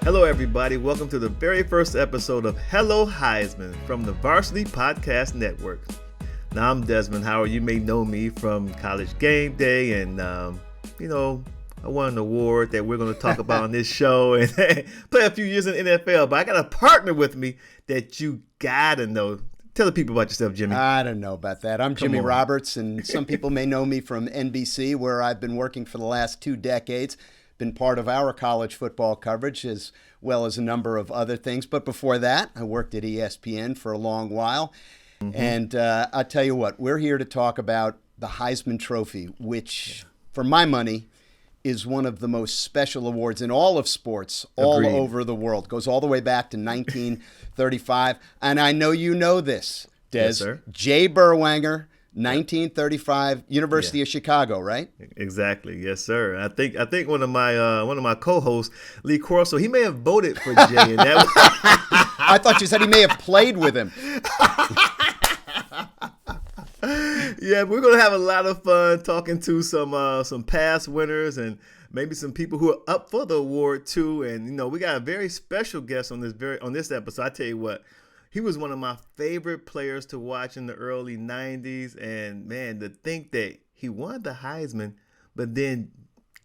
Hello, everybody. Welcome to the very first episode of Hello Heisman from the Varsity Podcast Network. Now, I'm Desmond Howard. You may know me from College Game Day, and, I won an award that we're going to talk about on this show and play a few years in the NFL. But I got a partner with me that you got to know. Tell the people about yourself, Jimmy. I don't know about that. I'm Jimmy Roberts, and some people may know me from NBC, where I've been working for the last 2 decades. Been part of our college football coverage as well as a number of other things. But before that, I worked at ESPN for a long while. Mm-hmm. And I'll tell you what, we're here to talk about the Heisman Trophy, which, for my money, is one of the most special awards in all of sports, all over the world. Goes all the way back to 1935. And I know you know this, Des. Yes, sir. Jay Berwanger, 1935, University of Chicago, right? Exactly, yes, sir. I think one of my co-hosts, Lee Corso, he may have voted for Jay in that. I thought you said he may have played with him. Yeah, we're gonna have a lot of fun talking to some past winners and maybe some people who are up for the award too. And we got a very special guest on this episode. I tell you what. He was one of my favorite players to watch in the early 90s. And, man, to think that he won the Heisman, but then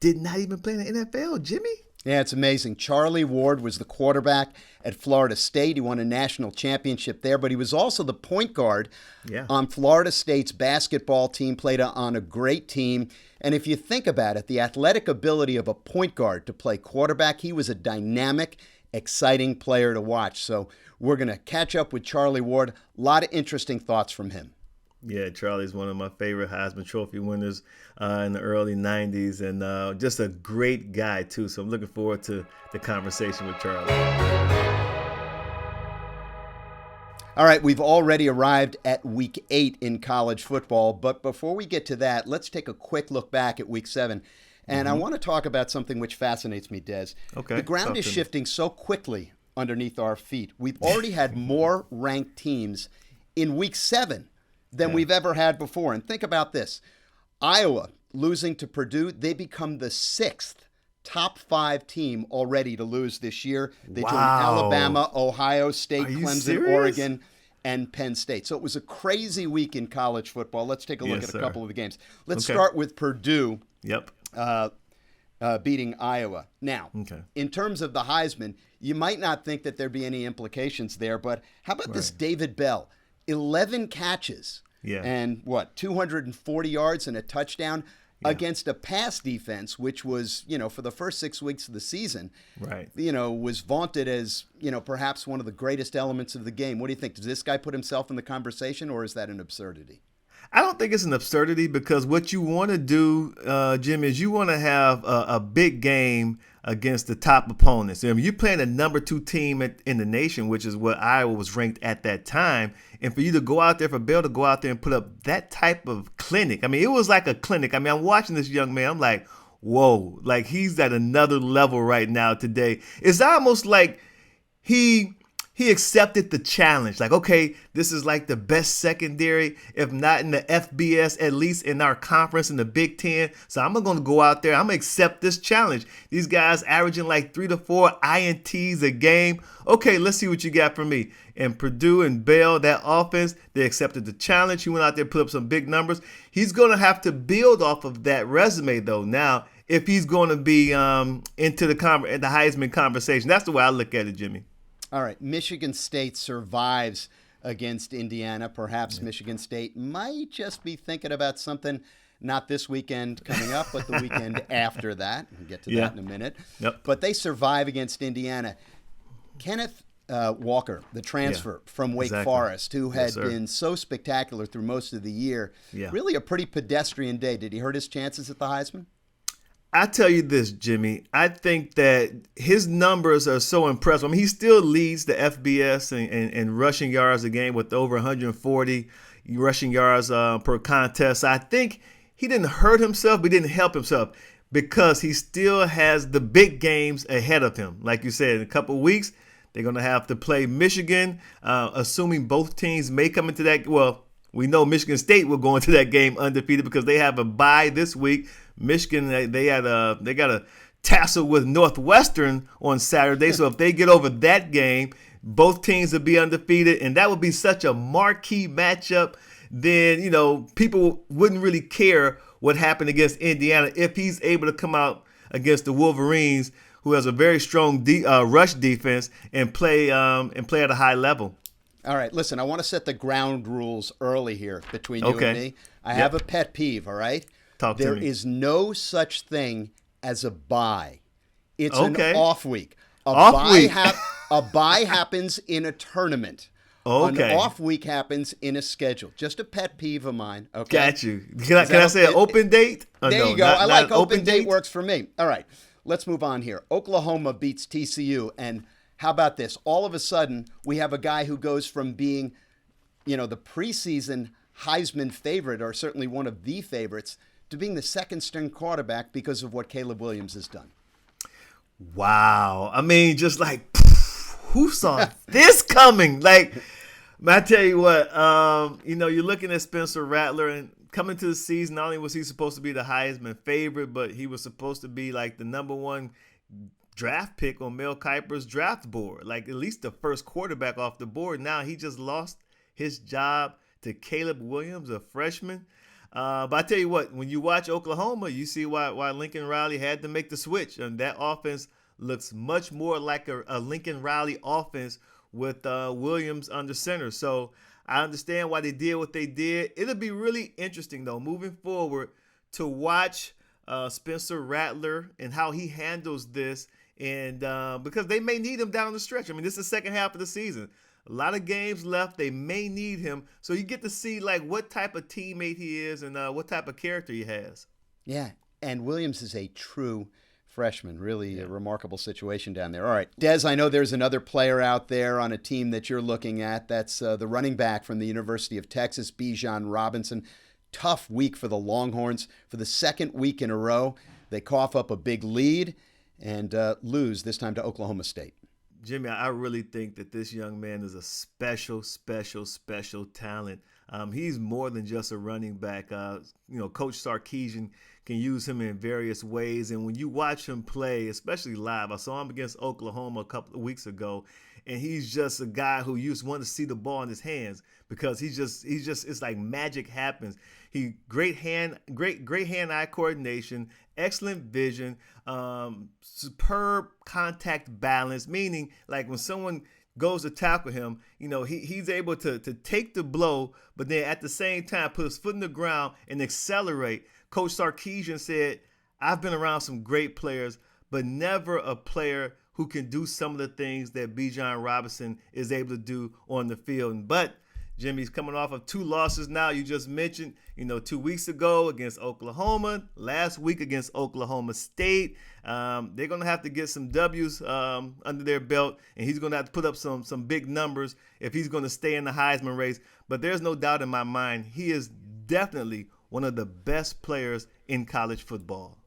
did not even play in the NFL, Jimmy? Yeah, it's amazing. Charlie Ward was the quarterback at Florida State. He won a national championship there, but he was also the point guard on Florida State's basketball team, played on a great team. And if you think about it, the athletic ability of a point guard to play quarterback, he was a dynamic, exciting player to watch. So we're going to catch up with Charlie Ward. A lot of interesting thoughts from him. Yeah, Charlie's one of my favorite Heisman Trophy winners in the early 90s, and just a great guy, too. So I'm looking forward to the conversation with Charlie. All right, we've already arrived at Week 8 in college football, but before we get to that, let's take a quick look back at Week 7. And I want to talk about something which fascinates me, Des. Okay. The ground is shifting so quickly underneath our feet. We've already had more ranked teams in Week 7 than we've ever had before. And think about this. Iowa losing to Purdue, they become the 6th top 5 team already to lose this year. They joined Alabama, Ohio State, Clemson, Oregon, and Penn State. So it was a crazy week in college football. Let's take a look at a couple of the games. Let's start with Purdue. Yep. Beating Iowa. Now, in terms of the Heisman, you might not think that there'd be any implications there, but how about this David Bell? 11 catches and 240 yards and a touchdown against a pass defense, which was, for the first 6 weeks of the season, was vaunted as, perhaps one of the greatest elements of the game. What do you think? Does this guy put himself in the conversation, or is that an absurdity? I don't think it's an absurdity, because what you want to do, Jim, is you want to have a big game against the top opponents. I mean, you're playing a number 2 team in the nation, which is what Iowa was ranked at that time. And for you to go out there, for Bell to go out there and put up that type of clinic, I mean, it was like a clinic. I mean, I'm watching this young man. I'm like, whoa, like he's at another level right now today. It's almost like he accepted the challenge. Like, okay, this is like the best secondary, if not in the FBS, at least in our conference in the Big Ten. So I'm going to go out there. I'm going to accept this challenge. These guys averaging like 3 to 4 INTs a game. Okay, let's see what you got for me. And Purdue and Bell, that offense, they accepted the challenge. He went out there, put up some big numbers. He's going to have to build off of that resume, though, now, if he's going to be into the Heisman conversation. That's the way I look at it, Jimmy. All right, Michigan State survives against Indiana. Perhaps Michigan State might just be thinking about something, not this weekend coming up, but the weekend after that. We'll get to that in a minute. Yep. But they survive against Indiana. Kenneth Walker, the transfer from Wake Forest, who had been so spectacular through most of the year, really a pretty pedestrian day. Did he hurt his chances at the Heisman? I tell you this, Jimmy, I think that his numbers are so impressive. I mean, he still leads the FBS in rushing yards a game with over 140 rushing yards per contest. I think he didn't hurt himself, but he didn't help himself because he still has the big games ahead of him. Like you said, in a couple of weeks, they're going to have to play Michigan, assuming both teams may come into that. Well, we know Michigan State will go into that game undefeated because they have a bye this week. Michigan, they got to tassel with Northwestern on Saturday. So if they get over that game, both teams will be undefeated, and that would be such a marquee matchup. Then, people wouldn't really care what happened against Indiana if he's able to come out against the Wolverines, who has a very strong rush defense, and play at a high level. All right, listen, I want to set the ground rules early here between you and me. I have a pet peeve, all right? Talk to me. There is no such thing as a bye. It's an off week. A bye happens in a tournament. Okay. An off week happens in a schedule. Just a pet peeve of mine. Okay. Got you. Can I say an open date? There you go. I like open date works for me. All right. Let's move on here. Oklahoma beats TCU, and how about this? All of a sudden, we have a guy who goes from being, the preseason Heisman favorite, or certainly one of the favorites, to being the second-string quarterback because of what Caleb Williams has done. Wow. I mean, just like, who saw this coming? Like, I tell you what, you're looking at Spencer Rattler, and coming to the season, not only was he supposed to be the Heisman favorite, but he was supposed to be like the number one draft pick on Mel Kiper's draft board, like at least the first quarterback off the board. Now he just lost his job to Caleb Williams, a freshman. But I tell you what, when you watch Oklahoma, you see why Lincoln Riley had to make the switch. And that offense looks much more like a Lincoln Riley offense with Williams under center. So I understand why they did what they did. It'll be really interesting, though, moving forward to watch Spencer Rattler and how he handles this. And because they may need him down the stretch. I mean, this is the second half of the season. A lot of games left. They may need him. So you get to see like what type of teammate he is and what type of character he has. Yeah, and Williams is a true freshman. Really a remarkable situation down there. All right, Des, I know there's another player out there on a team that you're looking at. That's the running back from the University of Texas, Bijan Robinson. Tough week for the Longhorns. For the second week in a row, they cough up a big lead and lose, this time to Oklahoma State. Jimmy, I really think that this young man is a special talent. He's more than just a running back. Coach Sarkisian can use him in various ways. And when you watch him play, especially live, I saw him against Oklahoma a couple of weeks ago, and he's just a guy who you just want to see the ball in his hands because he's just it's like magic happens. He great hand-eye coordination, excellent vision, superb contact balance, meaning like when someone goes to tackle him, he's able to take the blow, but then at the same time put his foot in the ground and accelerate. Coach Sarkisian said, I've been around some great players, but never a player who can do some of the things that Bijan Robinson is able to do on the field. But Jimmy's coming off of 2 losses now. You just mentioned, 2 weeks ago against Oklahoma, last week against Oklahoma State. They're going to have to get some W's under their belt, and he's going to have to put up some big numbers if he's going to stay in the Heisman race. But there's no doubt in my mind, he is definitely one of the best players in college football.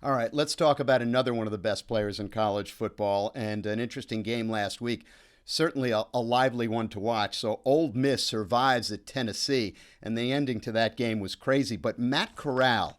All right, let's talk about another one of the best players in college football and an interesting game last week. Certainly a lively one to watch. So Ole Miss survives at Tennessee, and the ending to that game was crazy. But Matt Corral,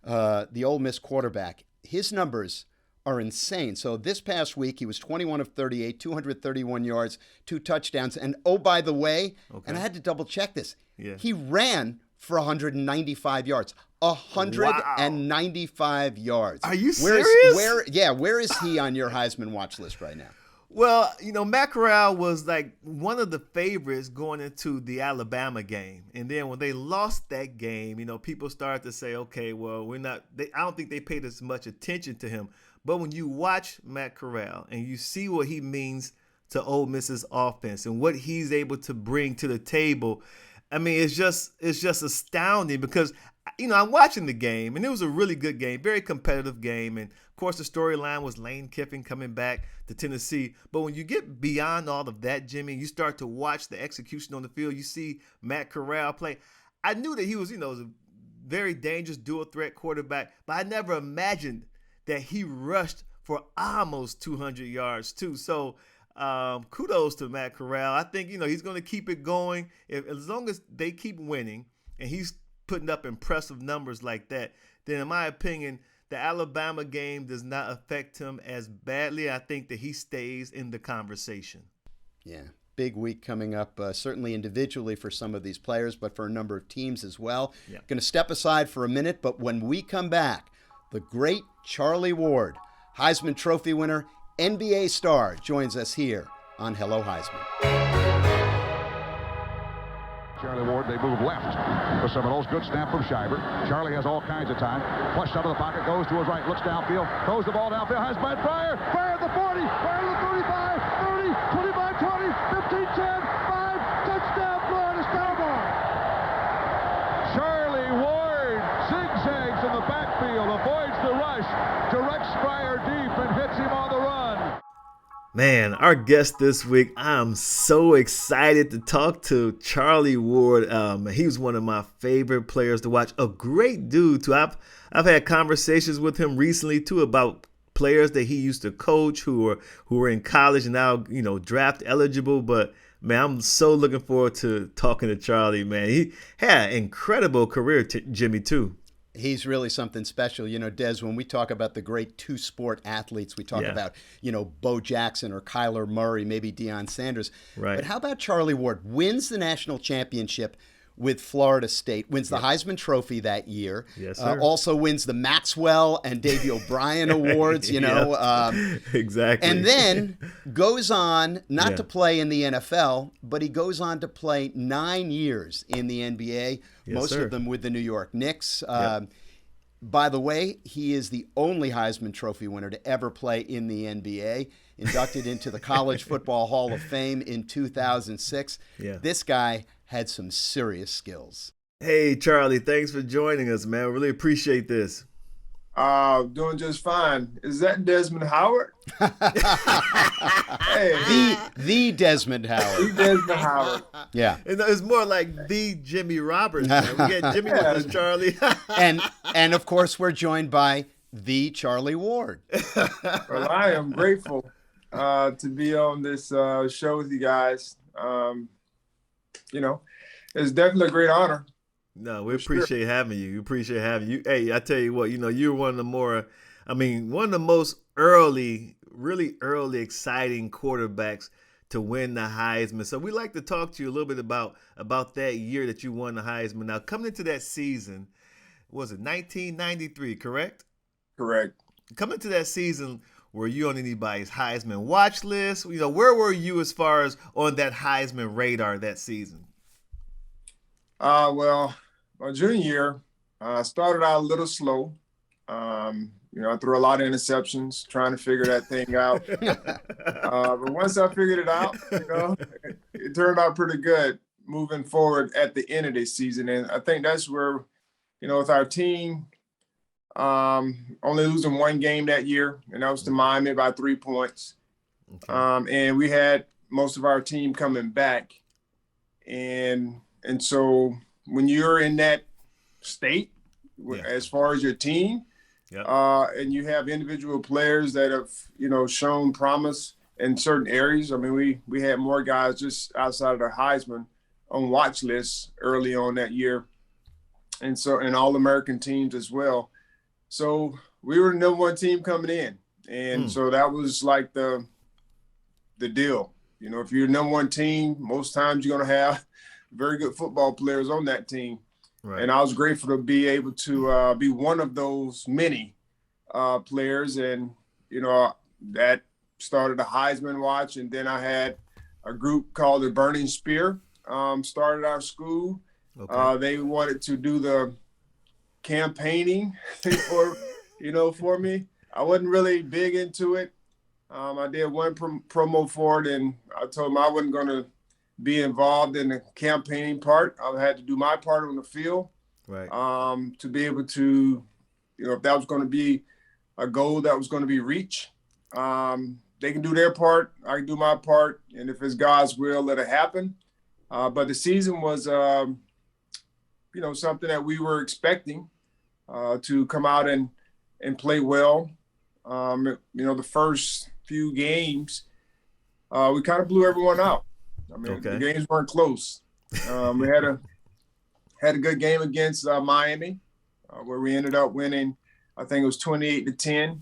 the Ole Miss quarterback, his numbers are insane. So this past week, he was 21 of 38, 231 yards, 2 touchdowns. And oh, by the way, and I had to double check this, he ran for 195 yards. 195 yards. Are you serious? Where is he on your Heisman watch list right now? Well, Matt Corral was like one of the favorites going into the Alabama game. And then when they lost that game, people started to say, okay, well, I don't think they paid as much attention to him. But when you watch Matt Corral and you see what he means to Ole Miss's offense and what he's able to bring to the table, I mean, it's just astounding because, I'm watching the game, and it was a really good game, very competitive game. And, of course, the storyline was Lane Kiffin coming back to Tennessee. But when you get beyond all of that, Jimmy, you start to watch the execution on the field. You see Matt Corral play. I knew that he was, was a very dangerous dual-threat quarterback, but I never imagined that he rushed for almost 200 yards, too. So, kudos to Matt Corral. I think, he's going to keep it going. As long as they keep winning and he's putting up impressive numbers like that, then in my opinion, the Alabama game does not affect him as badly. I think that he stays in the conversation. Yeah. Big week coming up, certainly individually for some of these players, but for a number of teams as well. Yeah. Going to step aside for a minute, but when we come back, the great Charlie Ward, Heisman Trophy winner, NBA star, joins us here on Hello Heisman. Charlie Ward, they move left. The Seminoles, good snap from Shiver. Charlie has all kinds of time. Flushed out of the pocket, goes to his right, looks downfield, throws the ball downfield, has Bud fire at the 40, fire at the 35, 30, 25, 20, 15, 10, 5, touchdown, Florida Skyline. Charlie Ward zigzags in the backfield, avoids the rush, directs Fryer deep, and hits him on the run. Man, our guest this week, I'm so excited to talk to Charlie Ward. He was one of my favorite players to watch. A great dude, too. I've had conversations with him recently, too, about players that he used to coach who were in college and now, draft eligible. But, man, I'm so looking forward to talking to Charlie, man. He had an incredible career, Jimmy, too. He's really something special. Des, when we talk about the great two-sport athletes, we talk about, Bo Jackson or Kyler Murray, maybe Deion Sanders. Right. But how about Charlie Ward? Wins the national championship with Florida State, wins the Heisman Trophy that year. Yes, sir. Also wins the Maxwell and Davey O'Brien Awards, Exactly. And then goes on not to play in the NFL, but he goes on to play 9 years in the NBA, most of them with the New York Knicks. By the way, he is the only Heisman Trophy winner to ever play in the NBA, inducted into the College Football Hall of Fame in 2006. Yeah. This guy had some serious skills. Hey, Charlie, thanks for joining us, man. Really appreciate this. Doing just fine. Is that Desmond Howard? Hey. The Desmond Howard. The Desmond Howard. Yeah. It's more like the Jimmy Roberts. Man. We got Jimmy with us, Charlie. and of course, we're joined by the Charlie Ward. Well, I am grateful to be on this show with you guys. It's definitely a great honor. No, we appreciate having you. We appreciate having you. Hey, I tell you what, you're one of the most really early, exciting quarterbacks to win the Heisman. So we'd like to talk to you a little bit about that year that you won the Heisman. Now, coming into that season, was it 1993, correct? Correct. Coming into that season, were you on anybody's Heisman watch list? Where were you as far as on that Heisman radar that season? Well, my junior year, I started out a little slow. I threw a lot of interceptions trying to figure that thing out. But once I figured it out, it turned out pretty good moving forward at the end of this season. And I think that's where, with our team only losing one game that year, and that was to Miami by 3 points. Okay. And we had most of our team coming back. And so when you're in that state, as far as your team, and you have individual players that have, shown promise in certain areas. I mean, we had more guys just outside of the Heisman on watch lists early on that year. And All-American teams as well. So we were the number one team coming in. And so that was like the deal. If you're the number one team, most times you're going to have very good football players on that team. Right. And I was grateful to be able to be one of those many players. And, that started a Heisman watch. And then I had a group called the Burning Spear started our school. Okay. They wanted to do the campaigning for me. I wasn't really big into it. I did one promo for it, and I told them I wasn't going to be involved in the campaigning part. I had to do my part on the field, right? To be able to, if that was going to be a goal that was going to be reached, they can do their part. I can do my part, and if it's God's will, let it happen. But the season was, something that we were expecting to come out and play well. The first few games, we kind of blew everyone out. The games weren't close. We had a good game against Miami, where we ended up winning I think it was 28-10.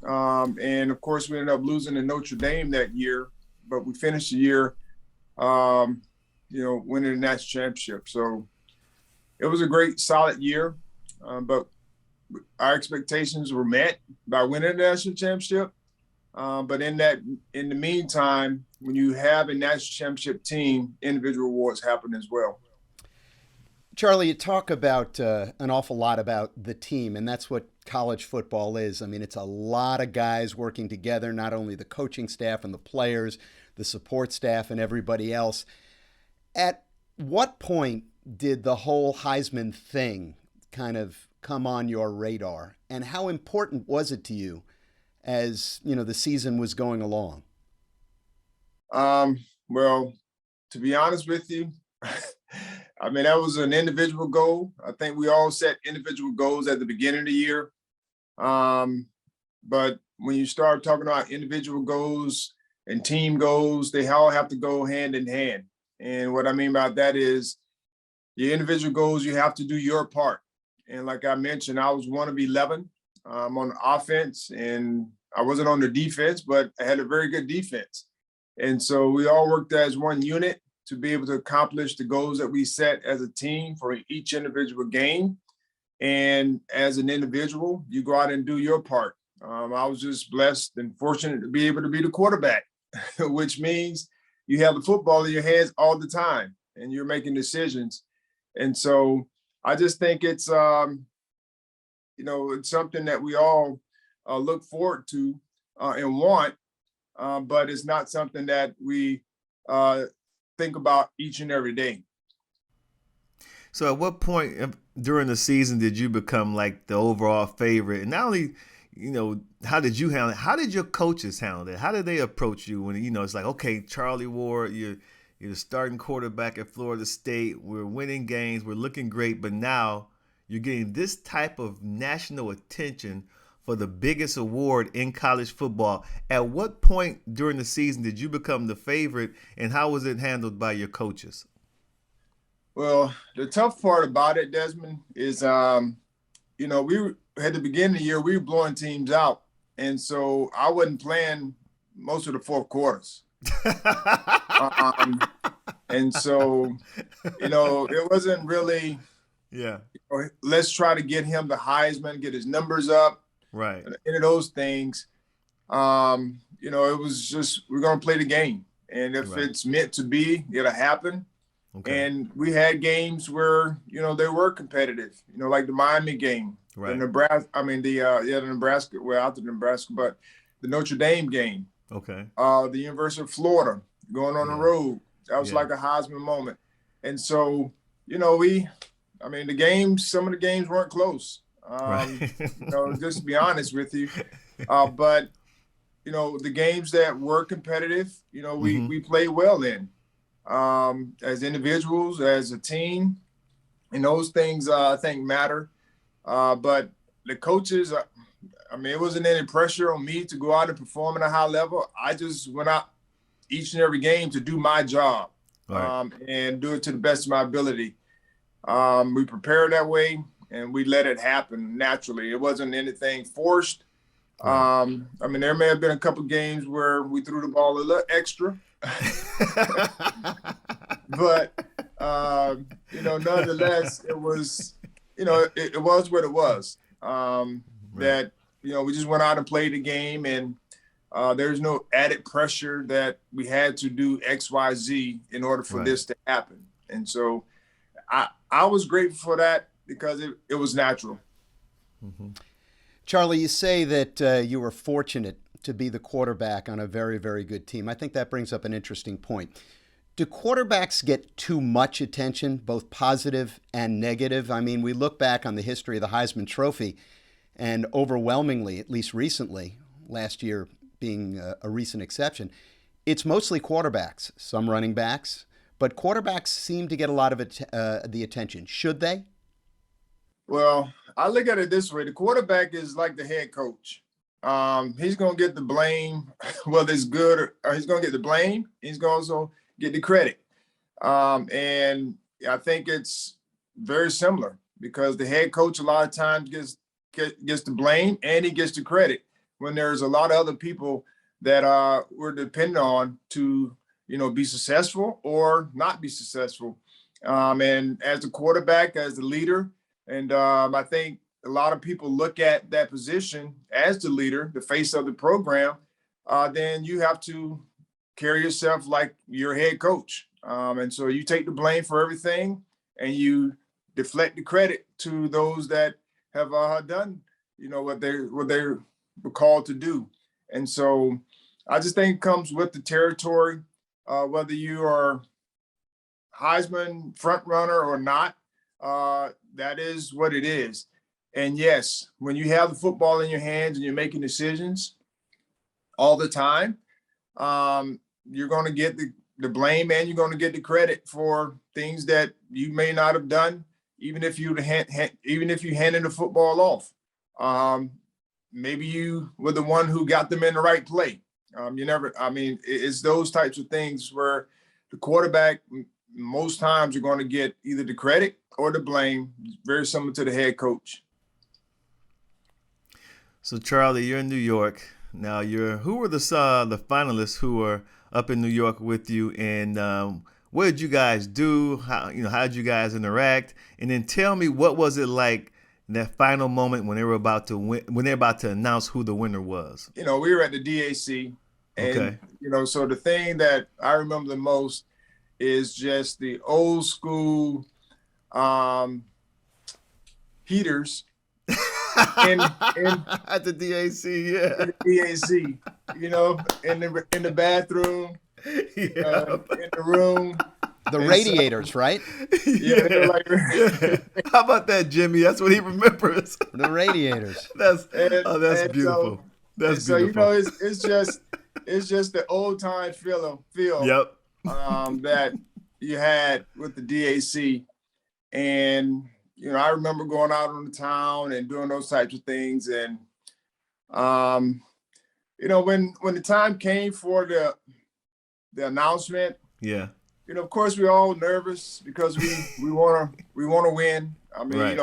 And of course, we ended up losing to Notre Dame that year, but we finished the year, winning the national championship. So it was a great, solid year, but our expectations were met by winning the national championship. But in the meantime, when you have a national championship team, individual awards happen as well. Charlie, you talk about an awful lot about the team, and that's what college football is. I mean, it's a lot of guys working together, not only the coaching staff and the players, the support staff and everybody else. At what point did the whole Heisman thing kind of come on your radar, and how important was it to you as, the season was going along? Well, to be honest with you, I mean, that was an individual goal. I think we all set individual goals at the beginning of the year. But when you start talking about individual goals and team goals, they all have to go hand in hand. And what I mean by that is your individual goals, you have to do your part. And like I mentioned, I was one of 11 on offense, and I wasn't on the defense, but I had a very good defense. And so we all worked as one unit to be able to accomplish the goals that we set as a team for each individual game. And as an individual, you go out and do your part. I was just blessed and fortunate to be able to be the quarterback, which means you have the football in your hands all the time and you're making decisions. And so I just think it's, it's something that we all look forward to and want, but it's not something that we think about each and every day. So at what point during the season did you become like the overall favorite? And not only, how did you handle it? How did your coaches handle it? How did they approach you when, it's like, okay, Charlie Ward, you're the starting quarterback at Florida State. We're winning games. We're looking great. But now you're getting this type of national attention for the biggest award in college football. At what point during the season did you become the favorite, and how was it handled by your coaches? Well, the tough part about it, Desmond, is, we at the beginning of the year, we were blowing teams out. And so I wasn't playing most of the fourth quarters. And so, it wasn't really, let's try to get him the Heisman, get his numbers up. Right. Any of those things, it was just, we're going to play the game. And if it's meant to be, it'll happen. Okay. And we had games where, they were competitive, like the Miami game, the Nebraska, the Nebraska, well, out to Nebraska, but the Notre Dame game. Okay. The University of Florida going on the road. That was like a Heisman moment. And so, the games, some of the games weren't close. Just to be honest with you. But, the games that were competitive, we played well in as individuals, as a team, and those things I think matter. But the coaches, it wasn't any pressure on me to go out and perform at a high level. I just went out each and every game to do my job and do it to the best of my ability. We prepared that way. And we let it happen naturally. It wasn't anything forced. There may have been a couple games where we threw the ball a little extra. But, nonetheless, it was, it was what it was. That, we just went out and played the game, and there's no added pressure that we had to do X, Y, Z in order for this to happen. And so I was grateful for that, because it was natural. Mm-hmm. Charlie, you say that you were fortunate to be the quarterback on a very, very good team. I think that brings up an interesting point. Do quarterbacks get too much attention, both positive and negative? We look back on the history of the Heisman Trophy, and overwhelmingly, at least recently, last year being a recent exception, it's mostly quarterbacks, some running backs, but quarterbacks seem to get a lot of the attention. Should they? Well, I look at it this way. The quarterback is like the head coach. He's going to get the blame, whether it's good or he's going to get the blame. He's going to also get the credit. And I think it's very similar, because the head coach a lot of times gets gets the blame and he gets the credit when there's a lot of other people that we're dependent on to, be successful or not be successful. And as the quarterback, as the leader, and I think a lot of people look at that position as the leader, the face of the program, then you have to carry yourself like your head coach. And so you take the blame for everything and you deflect the credit to those that have done, what they were called to do. And so I just think it comes with the territory, whether you are Heisman front runner or not, that is what it is. And yes, when you have the football in your hands and you're making decisions all the time, you're going to get the blame and you're going to get the credit for things that you may not have done, even if you handed the football off. Maybe you were the one who got them in the right play. It's those types of things where the quarterback most times you're going to get either the credit or the blame, very similar to the head coach. So Charlie, you're in New York now. Who were the finalists who were up in New York with you, and what did you guys do? How did you guys interact? And then tell me, what was it like in that final moment when they were about to win, when they're about to announce who the winner was? We were at the DAC, and okay. So the thing that I remember the most is just the old school heaters at the DAC, yeah. At the DAC, in the bathroom, in the room. The radiators, right? Yeah. How about that, Jimmy? That's what he remembers. The radiators. That's beautiful. That's beautiful. It's just the old time feel. Yep. That you had with the DAC, and I remember going out on the town and doing those types of things, and when the time came for the announcement, yeah. Of course we're all nervous because we want to win. I mean, right.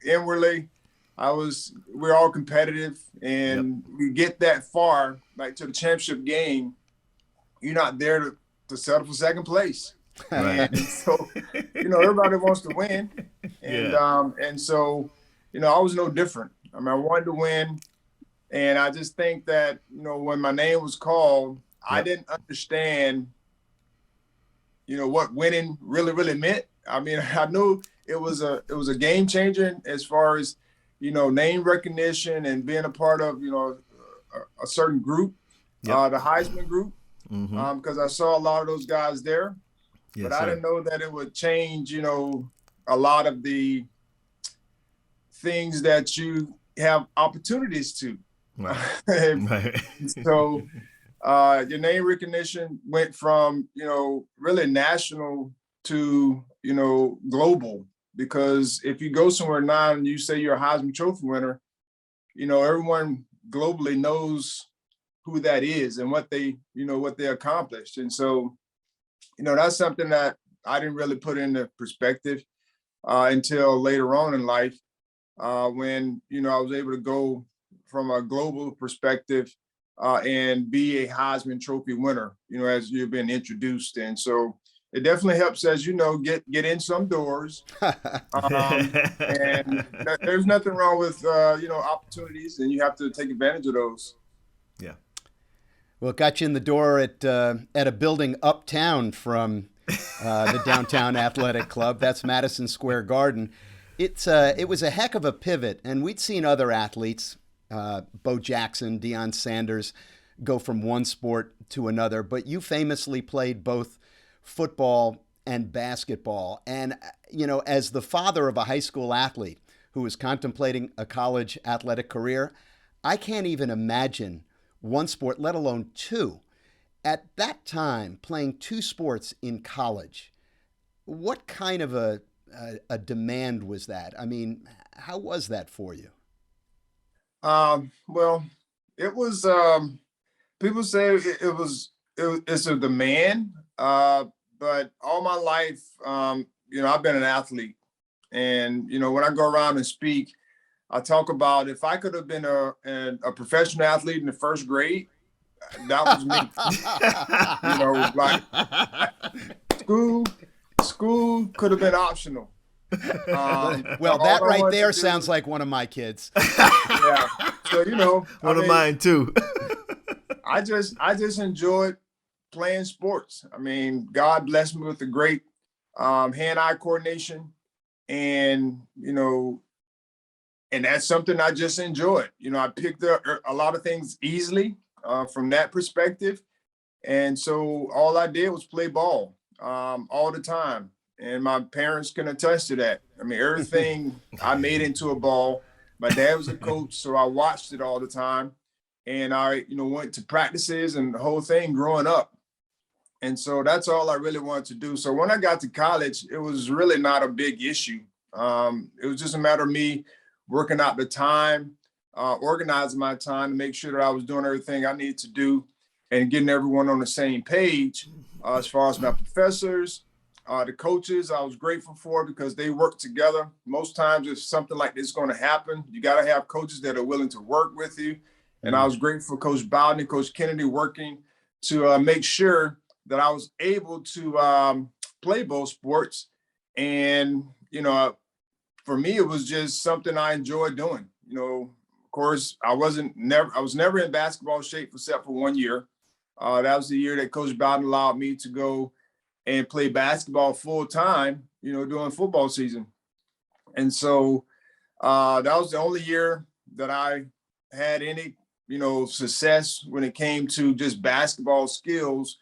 Inwardly, we're all competitive, and we get that far, like to the championship game. You're not there to settle for second place. Right. And so, everybody wants to win. And and so, I was no different. I mean, I wanted to win. And I just think that, when my name was called, I didn't understand, what winning really, really meant. I mean, I knew it was a game changer as far as, name recognition and being a part of, a certain group, the Heisman group. Because I saw a lot of those guys there, but I didn't know that it would change, a lot of the things that you have opportunities to. Right. Right. So your name recognition went from, really national to, global, because if you go somewhere now and you say you're a Heisman Trophy winner, everyone globally knows who that is and what they accomplished. And so, that's something that I didn't really put into perspective until later on in life, when, I was able to go from a global perspective and be a Heisman Trophy winner, as you've been introduced. And so it definitely helps, as get in some doors. And there's nothing wrong with, opportunities, and you have to take advantage of those. Yeah. Well, it got you in the door at a building uptown from the Downtown Athletic Club. That's Madison Square Garden. It was a heck of a pivot, and we'd seen other athletes, Bo Jackson, Deion Sanders, go from one sport to another. But you famously played both football and basketball. And, as the father of a high school athlete who was contemplating a college athletic career, I can't even imagine one sport, let alone two. At that time, playing two sports in college, what kind of a demand was that? I mean, how was that for you? Well, it was, people say it's a demand, but all my life, I've been an athlete. And, when I go around and speak, I talk about if I could have been a professional athlete in the first grade, that was me. Like school could have been optional. Well, that right there sounds like one of my kids. Yeah. So, one of mine too. I just enjoyed playing sports. I mean, God blessed me with a great hand-eye coordination, and and that's something I just enjoyed. I picked up a lot of things easily from that perspective, and so all I did was play ball all the time. And my parents can attest to that. I mean, everything I made into a ball. My dad was a coach, so I watched it all the time. And I, went to practices and the whole thing growing up. And so that's all I really wanted to do. So when I got to college, it was really not a big issue. It was just a matter of me working out the time, organizing my time to make sure that I was doing everything I needed to do and getting everyone on the same page as far as my professors. The coaches I was grateful for because they work together. Most times if something like this is going to happen, you got to have coaches that are willing to work with you. And I was grateful for Coach Bowden and Coach Kennedy working to make sure that I was able to play both sports. And, for me, it was just something I enjoyed doing. Of course, I was never in basketball shape except for 1 year. That was the year that Coach Bowden allowed me to go and play basketball full time, during football season. And so that was the only year that I had any, success when it came to just basketball skills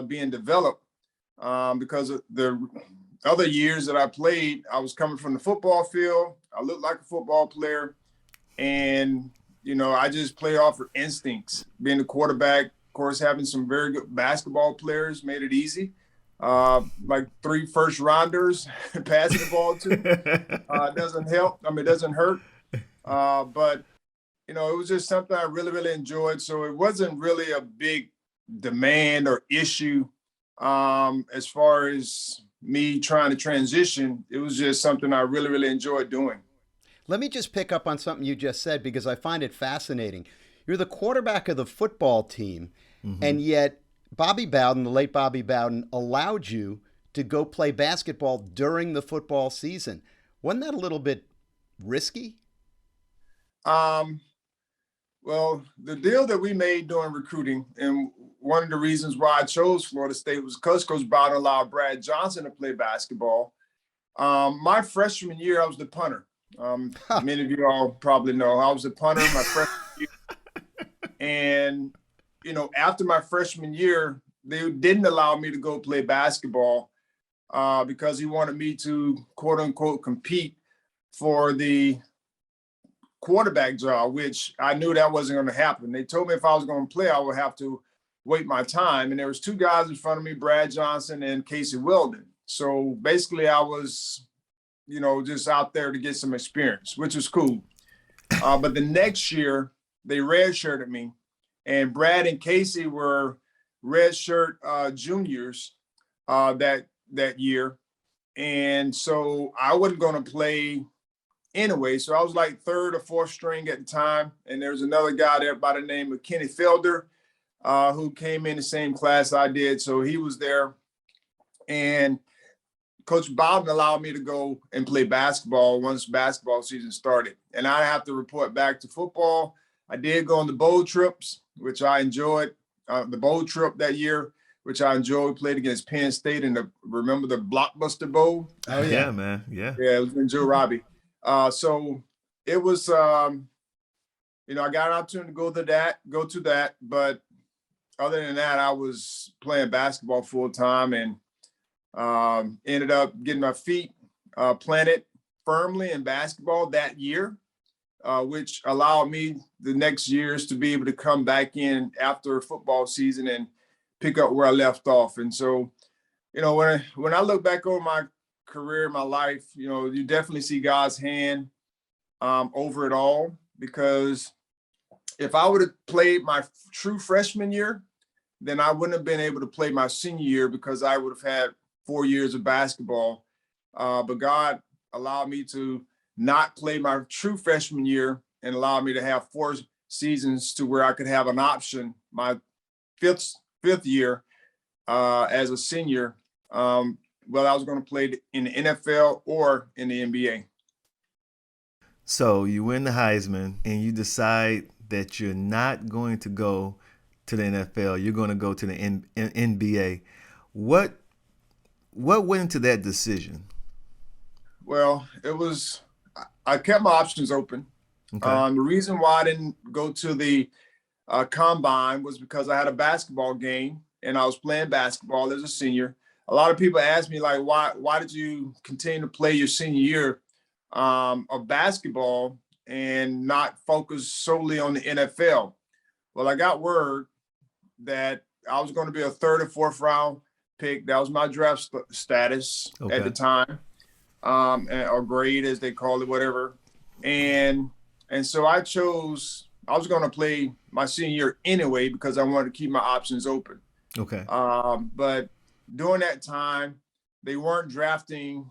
being developed, because of the other years that I played, I was coming from the football field. I looked like a football player, and, I just play off of instincts. Being a quarterback, of course, having some very good basketball players made it easy. Like 3 first rounders passing the ball to doesn't help. I mean, it doesn't hurt. But it was just something I really, really enjoyed. So it wasn't really a big demand or issue as far as me trying to transition. It was just something I really, really enjoyed doing. Let me just pick up on something you just said because I find it fascinating. You're the quarterback of the football team, and yet Bobby Bowden, the late Bobby Bowden, allowed you to go play basketball during the football season. Wasn't that a little bit risky? Well, the deal that we made during recruiting, and one of the reasons why I chose Florida State was because Coach Bowden allowed Brad Johnson to play basketball. My freshman year, I was the punter. Many of you all probably know I was the punter my freshman year. And after my freshman year, they didn't allow me to go play basketball because he wanted me to, quote unquote, compete for the quarterback job, which I knew that wasn't going to happen. They told me if I was going to play, I would have to wait my time. And there was 2 guys in front of me, Brad Johnson and Casey Weldon. So basically I was, just out there to get some experience, which was cool. But the next year they redshirted me. And Brad and Casey were redshirt juniors that year. And so I wasn't going to play anyway. So I was like 3rd or 4th string at the time. And there was another guy there by the name of Kenny Felder who came in the same class I did. So he was there. And Coach Bowden allowed me to go and play basketball once basketball season started. And I have to report back to football. I did go on the bowl trips, which I enjoyed. The bowl trip that year, which I enjoyed. We played against Penn State in remember the Blockbuster Bowl? Oh, yeah, man. Yeah. Yeah, it was in Joe Robbie. So it was, I got an opportunity to go to that. But other than that, I was playing basketball full time and ended up getting my feet planted firmly in basketball that year. Which allowed me the next years to be able to come back in after football season and pick up where I left off. And so, when I look back over my career, my life, you definitely see God's hand over it all, because if I would have played my true freshman year, then I wouldn't have been able to play my senior year because I would have had 4 years of basketball. But God allowed me to not play my true freshman year and allow me to have 4 seasons to where I could have an option my fifth year as a senior. Well, I was going to play in the NFL or in the NBA. So you win the Heisman and you decide that you're not going to go to the NFL. You're going to go to the NBA. What went into that decision? Well, I kept my options open. Okay. The reason why I didn't go to the combine was because I had a basketball game and I was playing basketball as a senior. A lot of people ask me, like, why did you continue to play your senior year of basketball and not focus solely on the NFL? Well, I got word that I was going to be a 3rd or 4th round pick. That was my draft status at the time, or grade as they call it, whatever. And so I was going to play my senior year anyway because I wanted to keep my options open. Okay. But during that time, they weren't drafting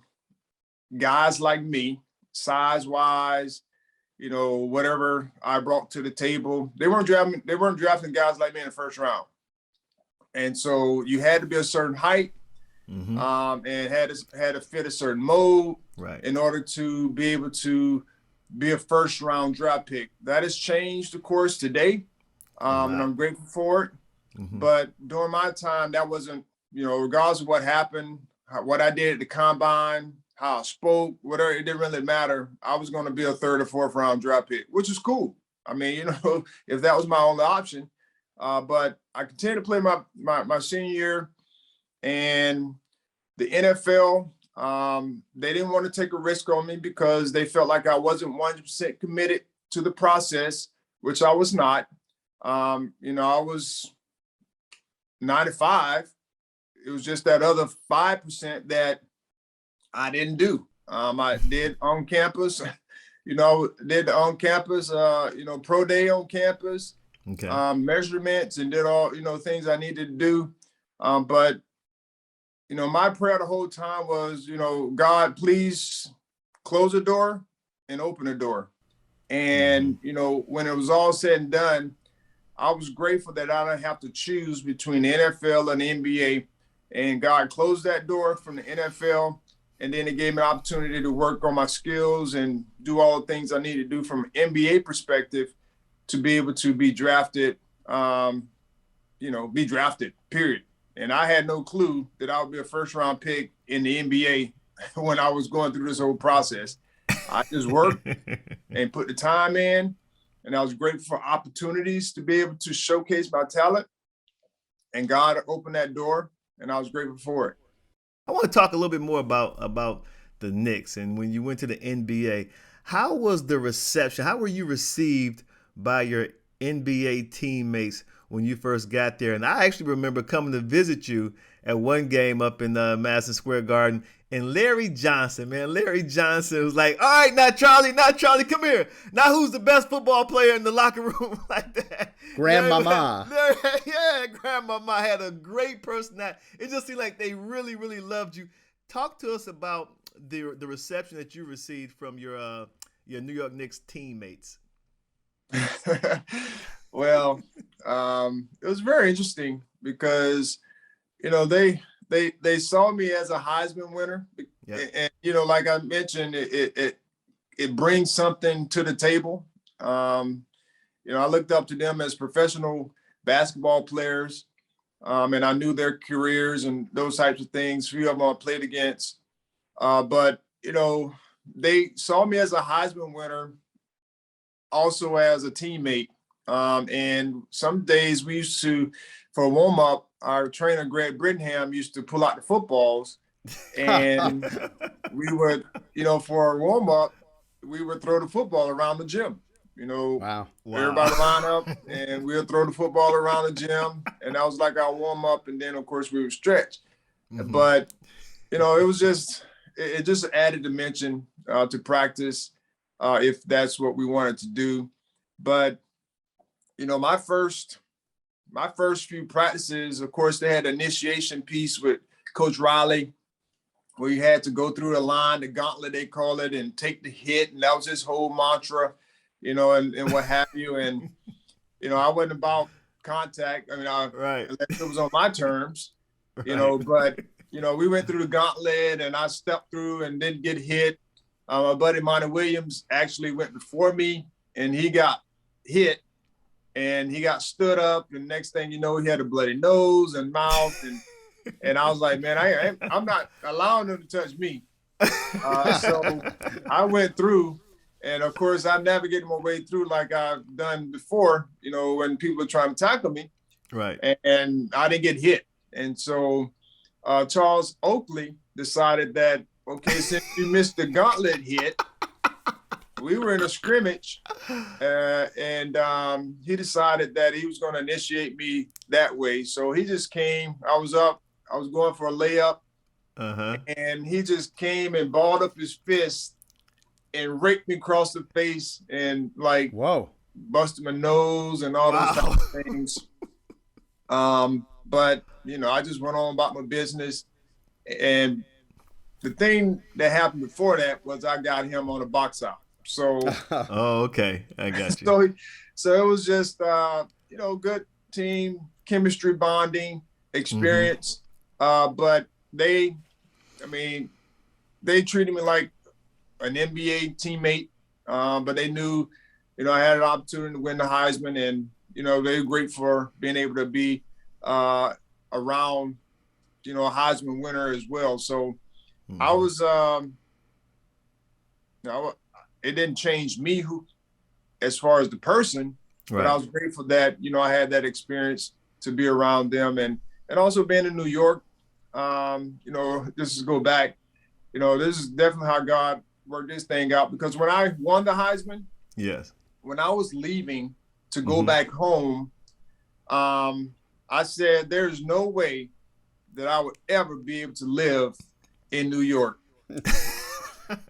guys like me, size-wise, whatever I brought to the table. They weren't drafting guys like me in the 1st round. And so you had to be a certain height, and had to fit a certain mold, right, in order to be able to be a 1st round draft pick. That has changed, of course, today, and I'm grateful for it. But during my time, that wasn't, regardless of what happened, what I did at the combine, how I spoke, whatever, it didn't really matter. I was going to be a 3rd or 4th round draft pick, which is cool. I mean, if that was my only option. But I continued to play my senior year, and the NFL, they didn't want to take a risk on me because they felt like I wasn't 100% committed to the process, which I was not. I was 95. It was just that other 5% that I didn't do. I did on campus, did the on campus, pro day on campus, measurements, and did all, things I needed to do. But my prayer the whole time was, God, please close the door and open the door. And, when it was all said and done, I was grateful that I didn't have to choose between the NFL and the NBA. And God closed that door from the NFL. And then it gave me an opportunity to work on my skills and do all the things I need to do from an NBA perspective to be able to be drafted, period. And I had no clue that I would be a 1st round pick in the NBA when I was going through this whole process. I just worked and put the time in, and I was grateful for opportunities to be able to showcase my talent. And God opened that door, and I was grateful for it. I want to talk a little bit more about the Knicks. And when you went to the NBA, how was the reception? How were you received by your NBA teammates when you first got there? And I actually remember coming to visit you at one game up in Madison Square Garden. And Larry Johnson was like, all right, now Charlie, come here. Now who's the best football player in the locker room? Like that. Grandmama. Grandmama had a great personality. It just seemed like they really, really loved you. Talk to us about the reception that you received from your New York Knicks teammates. Well, it was very interesting because, they saw me as a Heisman winner. Yep. And, like I mentioned, it brings something to the table. I looked up to them as professional basketball players, and I knew their careers and those types of things. A few of them I played against. But, they saw me as a Heisman winner, also as a teammate. And some days we used to, for warm-up, our trainer, Greg Brittenham, used to pull out the footballs, and we would, for a warm-up, we would throw the football around the gym. Wow. Everybody line up, and we'll throw the football around the gym, and that was like our warm-up, and then, of course, we would stretch. But, it was just – it just added dimension to practice if that's what we wanted to do. But, my first few practices, of course, they had an initiation piece with Coach Riley. where you had to go through the line, the gauntlet they call it, and take the hit, and that was his whole mantra, and what have you. And I wasn't about contact. I mean, unless it was on my terms, But we went through the gauntlet, and I stepped through and didn't get hit. My buddy Monty Williams actually went before me, and he got hit, and he got stood up. And next thing you know, he had a bloody nose and mouth, and I was like, man, I'm not allowing them to touch me. So I went through, and of course, I navigated my way through like I've done before. When people are trying to tackle me, right? And I didn't get hit, and so Charles Oakley decided that, okay, since you missed the gauntlet hit, we were in a scrimmage, and he decided that he was going to initiate me that way. So he just came. I was going for a layup, and he just came and balled up his fist and raked me across the face and busted my nose and all those type of things. But I just went on about my business, and the thing that happened before that was I got him on a box out. So, okay, I got you. So it was just good team chemistry, bonding, experience. But they treated me like an NBA teammate. But they knew, I had an opportunity to win the Heisman, and they were great for being able to be around, a Heisman winner as well. So I was, it didn't change me as far as the person, but I was grateful that, I had that experience to be around them, and also being in New York. This is go back, this is definitely how God worked this thing out, because when I won the Heisman, when I was leaving to go back home, I said, there's no way that I would ever be able to live in New York.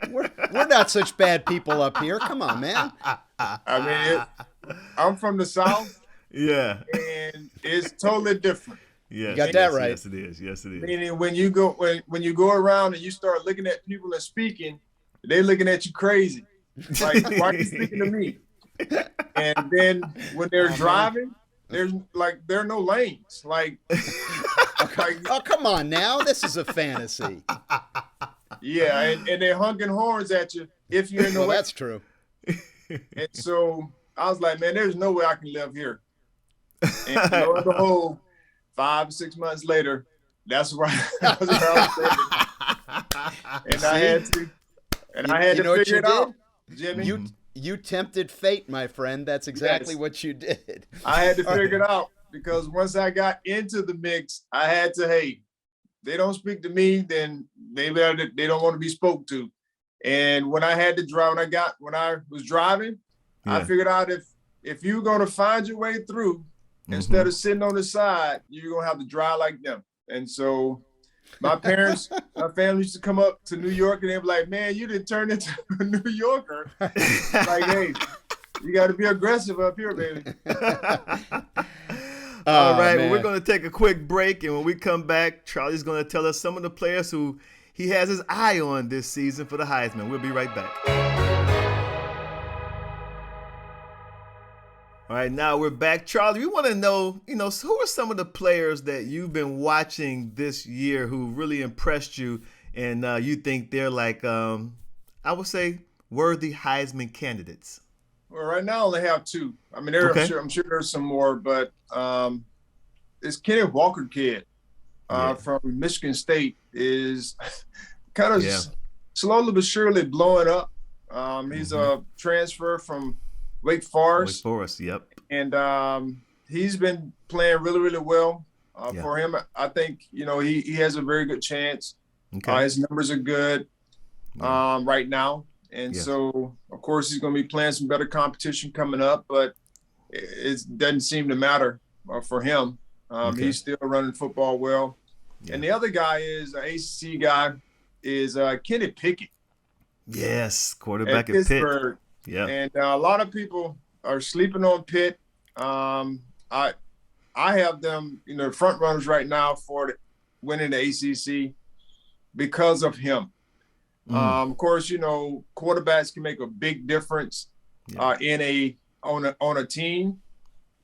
We're not such bad people up here. Come on, man. I'm from the South. Yeah. And it's totally different. Yeah, you got that right. Yes, it is. Yes, it is. Meaning when you go around and you start looking at people and speaking, they're looking at you crazy. Like, why are you speaking to me? And then when they're driving, there are no lanes. Like, oh, come on now. This is a fantasy. Yeah, and they're honking horns at you if you're in the way. That's true. And so I was like, man, there's no way I can live here. And lo and behold, 5-6 months later, that's where I was living. And I had to figure it out, Jimmy. You tempted fate, my friend. That's exactly what you did. I had to figure it out, because once I got into the mix, I had to, hey, they don't speak to me, then maybe they don't want to be spoke to. And when I had to drive, when I was driving, I figured out if you're going to find your way through, instead of sitting on the side, you're going to have to drive like them. And so my family used to come up to New York, and they'd be like, man, you didn't turn into a New Yorker. Like, hey, you got to be aggressive up here, baby. All right, well, we're going to take a quick break, and when we come back, Charlie's going to tell us some of the players who he has his eye on this season for the Heisman. We'll be right back. All right, now we're back. Charlie, we want to know, who are some of the players that you've been watching this year who really impressed you, and you think they're like, I would say, worthy Heisman candidates? Well, right now I only have two. I mean, I'm sure there's some more, but this Kenneth Walker kid from Michigan State is kind of slowly but surely blowing up. He's a transfer from Wake Forest. Wake Forest, yep. And he's been playing really, really well for him. I think, he has a very good chance. Okay. His numbers are good right now. And so, of course, he's going to be playing some better competition coming up, but it doesn't seem to matter for him. He's still running football well. Yeah. And the other guy is an ACC guy, is Kenny Pickett. Yes, quarterback at Pittsburgh. Pitt. Yeah. And a lot of people are sleeping on Pitt. I have them, front runners right now for winning the ACC. because of him. Of course, you know, quarterbacks can make a big difference on a team.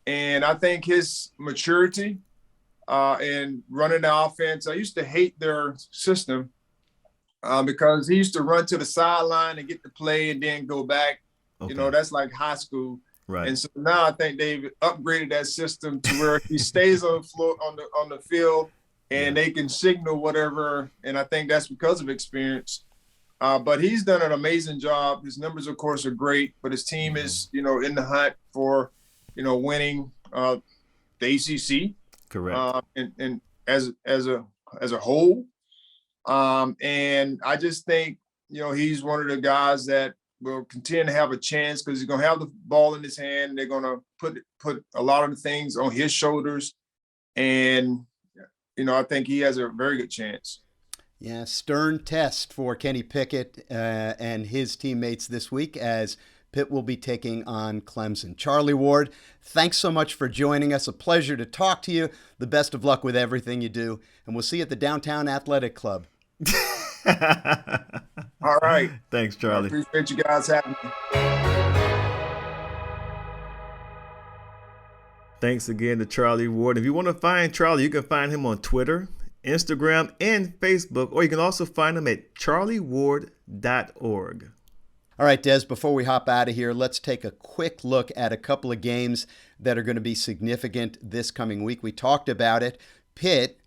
And I think his maturity and running the offense, I used to hate their system because he used to run to the sideline and get the play and then go back. Okay. You know, that's like high school. Right. And so now I think they've upgraded that system to where he stays on the floor, on the field, and they can signal whatever. And I think that's because of experience. But he's done an amazing job. His numbers, of course, are great, but his team is, you know, in the hunt for, you know, winning the ACC. Correct. And as a whole. And I just think, you know, he's one of the guys that will continue to have a chance because he's going to have the ball in his hand. They're going to put a lot of the things on his shoulders. And, you know, I think he has a very good chance. Yeah, stern test for Kenny Pickett and his teammates this week as Pitt will be taking on Clemson. Charlie Ward, thanks so much for joining us. A pleasure to talk to you. The best of luck with everything you do. And we'll see you at the Downtown Athletic Club. All right. Thanks, Charlie. I appreciate you guys having me. Thanks again to Charlie Ward. If you want to find Charlie, you can find him on Twitter, Instagram, and Facebook, or you can also find him at charlieward.org. All right, Des, before we hop out of here, let's take a quick look at a couple of games that are going to be significant this coming week. We talked about it. Pitt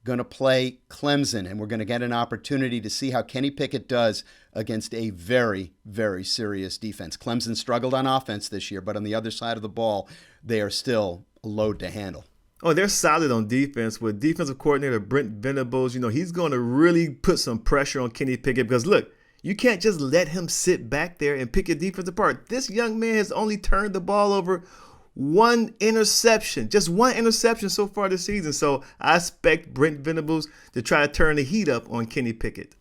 going to play Clemson, and we're going to get an opportunity to see how Kenny Pickett does against a very, very serious defense. Clemson struggled on offense this year, but on the other side of the ball, they are still a load to handle. Oh, they're solid on defense with defensive coordinator Brent Venables. You know, he's going to really put some pressure on Kenny Pickett because, look, you can't just let him sit back there and pick your defense apart. This young man has only turned the ball over just one interception so far this season. So I expect Brent Venables to try to turn the heat up on Kenny Pickett.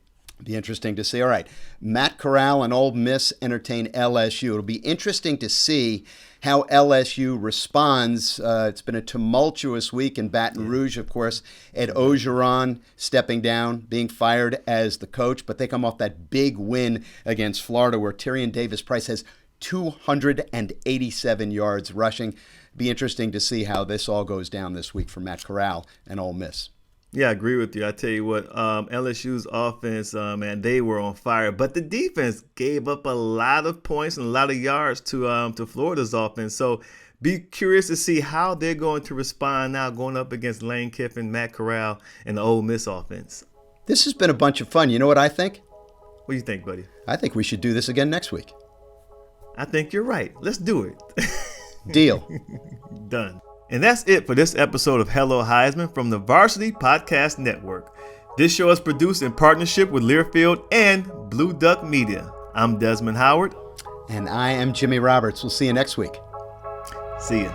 Be interesting to see. All right, Matt Corral and Ole Miss entertain LSU. It'll be interesting to see how LSU responds. It's been a tumultuous week in Baton Rouge, of course. Ed Ogeron stepping down, being fired as the coach, but they come off that big win against Florida where Tyrion Davis-Price has 287 yards rushing. Be interesting to see how this all goes down this week for Matt Corral and Ole Miss. Yeah, I agree with you. I tell you what, LSU's offense, man, they were on fire. But the defense gave up a lot of points and a lot of yards to Florida's offense. So be curious to see how they're going to respond now going up against Lane Kiffin, Matt Corral, and the Ole Miss offense. This has been a bunch of fun. You know what I think? What do you think, buddy? I think we should do this again next week. I think you're right. Let's do it. Deal. Done. And that's it for this episode of Hello Heisman from the Varsity Podcast Network. This show is produced in partnership with Learfield and Blue Duck Media. I'm Desmond Howard. And I am Jimmy Roberts. We'll see you next week. See ya.